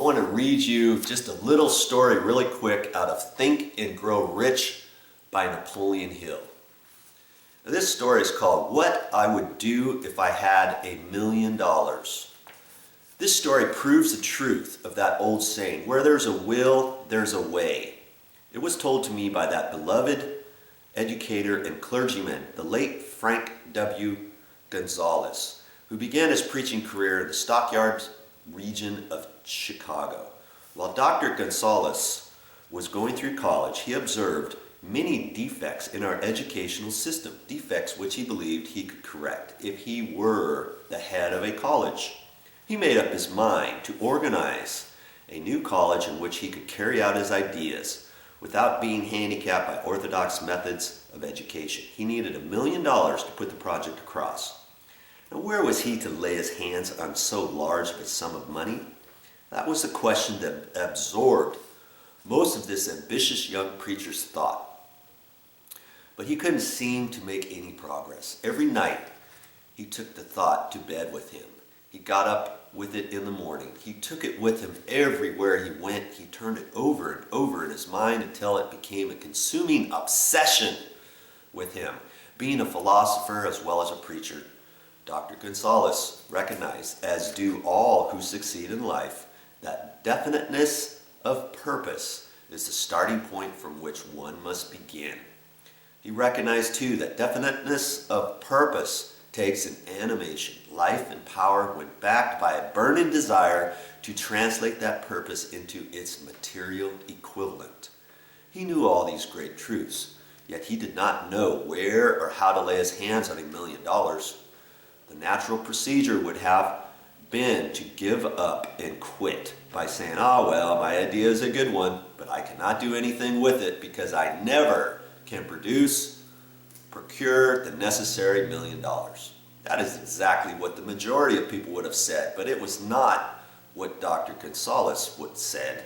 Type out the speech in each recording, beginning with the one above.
want to read you just a little story really quick out of Think and Grow Rich by Napoleon Hill. Now, this story is called What I Would Do If I Had $1 Million. This story proves the truth of that old saying, where there's a will, there's a way. It was told to me by that beloved educator and clergyman, the late Frank W. Gonzalez, who began his preaching career in the Stockyards region of Chicago. While Dr. Gonzalez was going through college, he observed many defects in our educational system, defects which he believed he could correct if he were the head of a college. He made up his mind to organize a new college in which he could carry out his ideas without being handicapped by orthodox methods of education. He needed $1 million to put the project across. Now, where was he to lay his hands on so large of a sum of money? That was the question that absorbed most of this ambitious young preacher's thought. But he couldn't seem to make any progress. Every night, he took the thought to bed with him. He got up with it in the morning. He took it with him everywhere he went. He turned it over and over in his mind until it became a consuming obsession with him. Being a philosopher as well as a preacher, Dr. Gonzalez recognized, as do all who succeed in life, that definiteness of purpose is the starting point from which one must begin. He recognized too that definiteness of purpose takes an animation, life and power when backed by a burning desire to translate that purpose into its material equivalent. He knew all these great truths, yet he did not know where or how to lay his hands on $1 million. The natural procedure would have been to give up and quit by saying, well, my idea is a good one, but I cannot do anything with it because I never can procure the necessary $1 million. That is exactly what the majority of people would have said, but it was not what Dr. Gonzalez would said.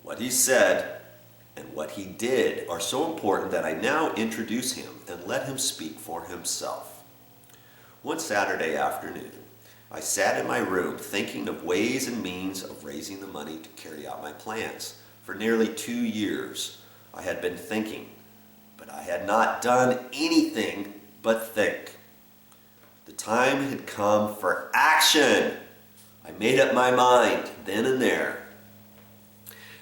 What he said and what he did are so important that I now introduce him and let him speak for himself. One Saturday afternoon, I sat in my room thinking of ways and means of raising the money to carry out my plans. For nearly 2 years, I had been thinking, but I had not done anything but think. The time had come for action. I made up my mind then and there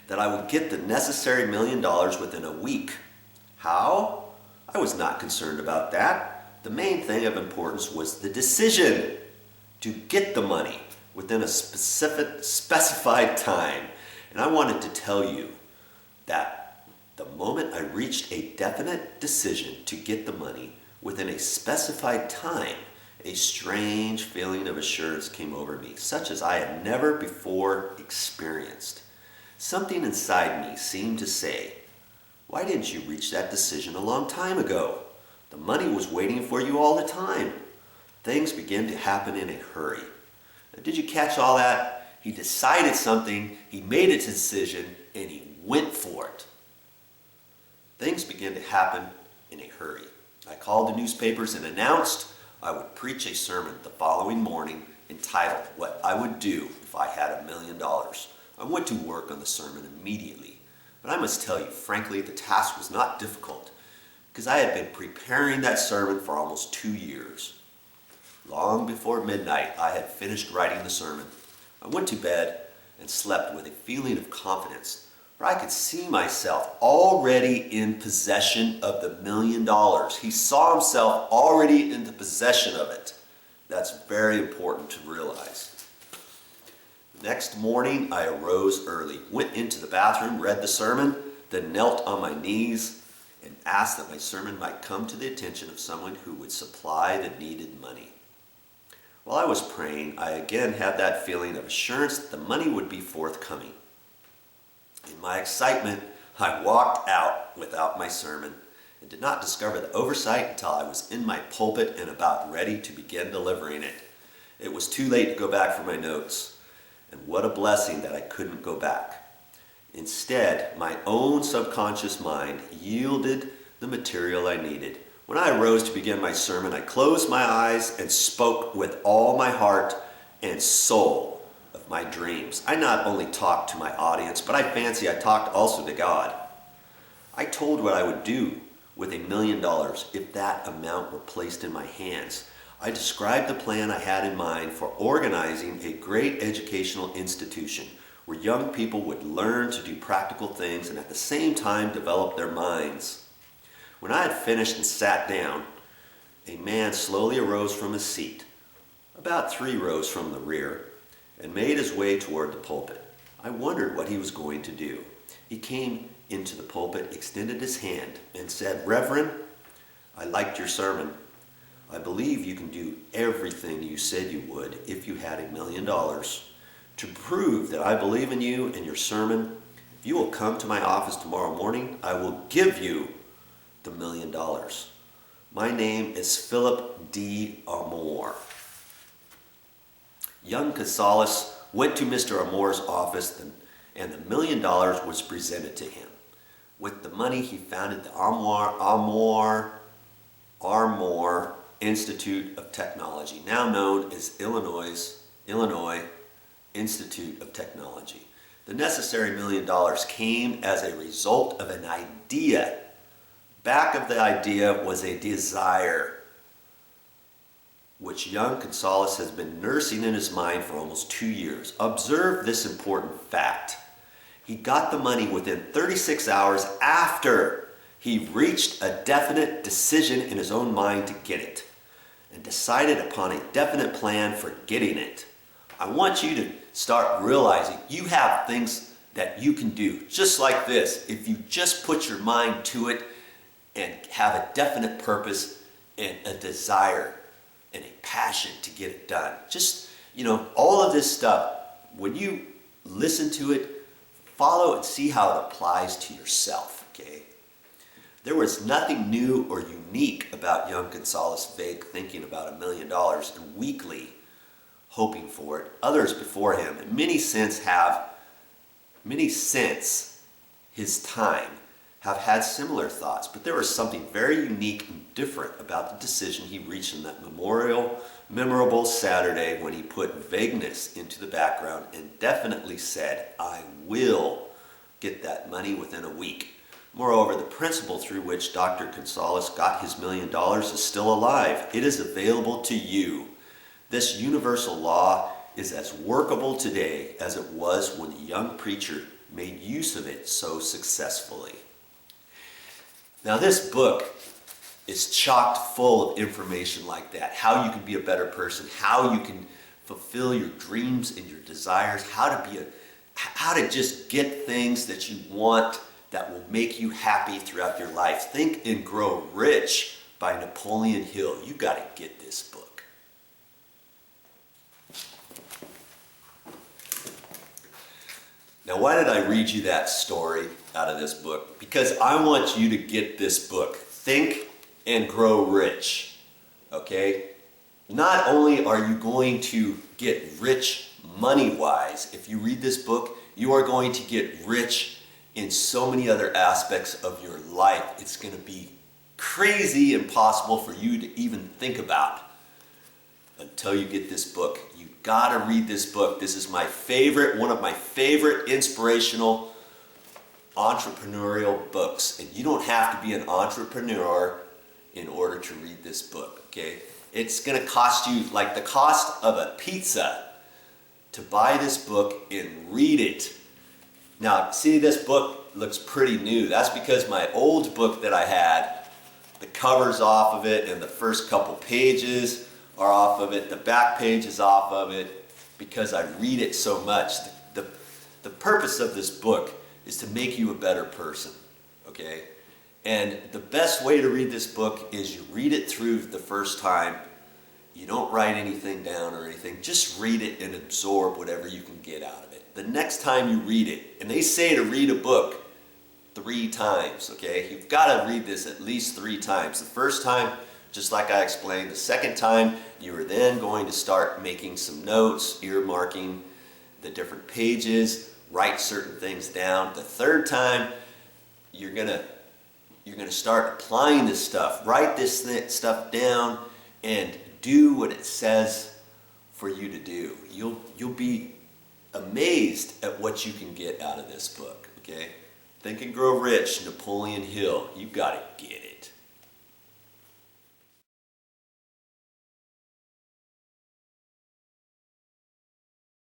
that I would get the necessary $1 million within a week. How? I was not concerned about that. The main thing of importance was the decision to get the money within a specified time. And I wanted to tell you that the moment I reached a definite decision to get the money within a specified time, a strange feeling of assurance came over me, such as I had never before experienced. Something inside me seemed to say, why didn't you reach that decision a long time ago? The money was waiting for you all the time. Things began to happen in a hurry. Now, did you catch all that? He decided something, he made a decision, and he went for it. Things began to happen in a hurry. I called the newspapers and announced I would preach a sermon the following morning entitled, What I Would Do If I Had $1 Million. I went to work on the sermon immediately, but I must tell you, frankly, the task was not difficult because I had been preparing that sermon for almost 2 years. Long before midnight, I had finished writing the sermon. I went to bed and slept with a feeling of confidence, for I could see myself already in possession of the $1 million. He saw himself already in the possession of it. That's very important to realize. Next morning, I arose early, went into the bathroom, read the sermon, then knelt on my knees and asked that my sermon might come to the attention of someone who would supply the needed money. While I was praying, I again had that feeling of assurance that the money would be forthcoming. In my excitement, I walked out without my sermon and did not discover the oversight until I was in my pulpit and about ready to begin delivering it. It was too late to go back for my notes, and what a blessing that I couldn't go back. Instead, my own subconscious mind yielded the material I needed. When I arose to begin my sermon, I closed my eyes and spoke with all my heart and soul of my dreams. I not only talked to my audience, but I fancy I talked also to God. I told what I would do with $1 million if that amount were placed in my hands. I described the plan I had in mind for organizing a great educational institution where young people would learn to do practical things and at the same time develop their minds. When I had finished and sat down, a man slowly arose from his seat, about 3 rows from the rear, and made his way toward the pulpit. I wondered what he was going to do. He came into the pulpit, extended his hand, and said, "Reverend, I liked your sermon. I believe you can do everything you said you would if you had $1 million. To prove that I believe in you and your sermon, if you will come to my office tomorrow morning, I will give you the $1 million. My name is Philip D. Amore." Young Casales went to Mr. Amore's office and the $1 million was presented to him. With the money, he founded the Armour Institute of Technology, now known as Illinois Institute of Technology. The necessary $1 million came as a result of an idea. Back of the idea was a desire, which young Casales has been nursing in his mind for almost 2 years. Observe this important fact. He got the money within 36 hours after he reached a definite decision in his own mind to get it and decided upon a definite plan for getting it. I want you to start realizing you have things that you can do just like this if you just put your mind to it and have a definite purpose and a desire and a passion to get it done. Just, all of this stuff, when you listen to it, follow and see how it applies to yourself, okay? There was nothing new or unique about young Casales' vague thinking about $1 million and weekly hoping for it. Others before him, in many since his time, have had similar thoughts, but there was something very unique and different about the decision he reached in that memorable Saturday when he put vagueness into the background and definitely said, "I will get that money within a week." Moreover, the principle through which Dr. Casales got his $1 million is still alive. It is available to you. This universal law is as workable today as it was when the young preacher made use of it so successfully. Now, this book is chock full of information like that. How you can be a better person, how you can fulfill your dreams and your desires, how to just get things that you want that will make you happy throughout your life. Think and Grow Rich by Napoleon Hill. You got to get this book. Now, why did I read you that story out of this book? Because I want you to get this book, Think and Grow Rich, okay? Not only are you going to get rich money-wise, if you read this book, you are going to get rich in so many other aspects of your life. It's going to be crazy impossible for you to even think about until you get this book. You gotta read this book. This is my favorite, one of my favorite inspirational entrepreneurial books. And you don't have to be an entrepreneur in order to read this book, okay? It's gonna cost you like the cost of a pizza to buy this book and read it. Now, see, this book looks pretty new. That's because my old book that I had, the cover's off of it and the first couple pages are off of it. The back page is off of it because I read it so much. The purpose of this book is to make you a better person, okay? And the best way to read this book is you read it through the first time. You don't write anything down or anything. Just read it and absorb whatever you can get out of it. The next time you read it, and they say to read a book 3 times, okay? You've got to read this at least 3 times. The first time, just like I explained. The second time, you are then going to start making some notes, earmarking the different pages, write certain things down. The third time, you're gonna start applying this stuff. Write this stuff down and do what it says for you to do. You'll be amazed at what you can get out of this book, okay? Think and Grow Rich, Napoleon Hill. You got to get it.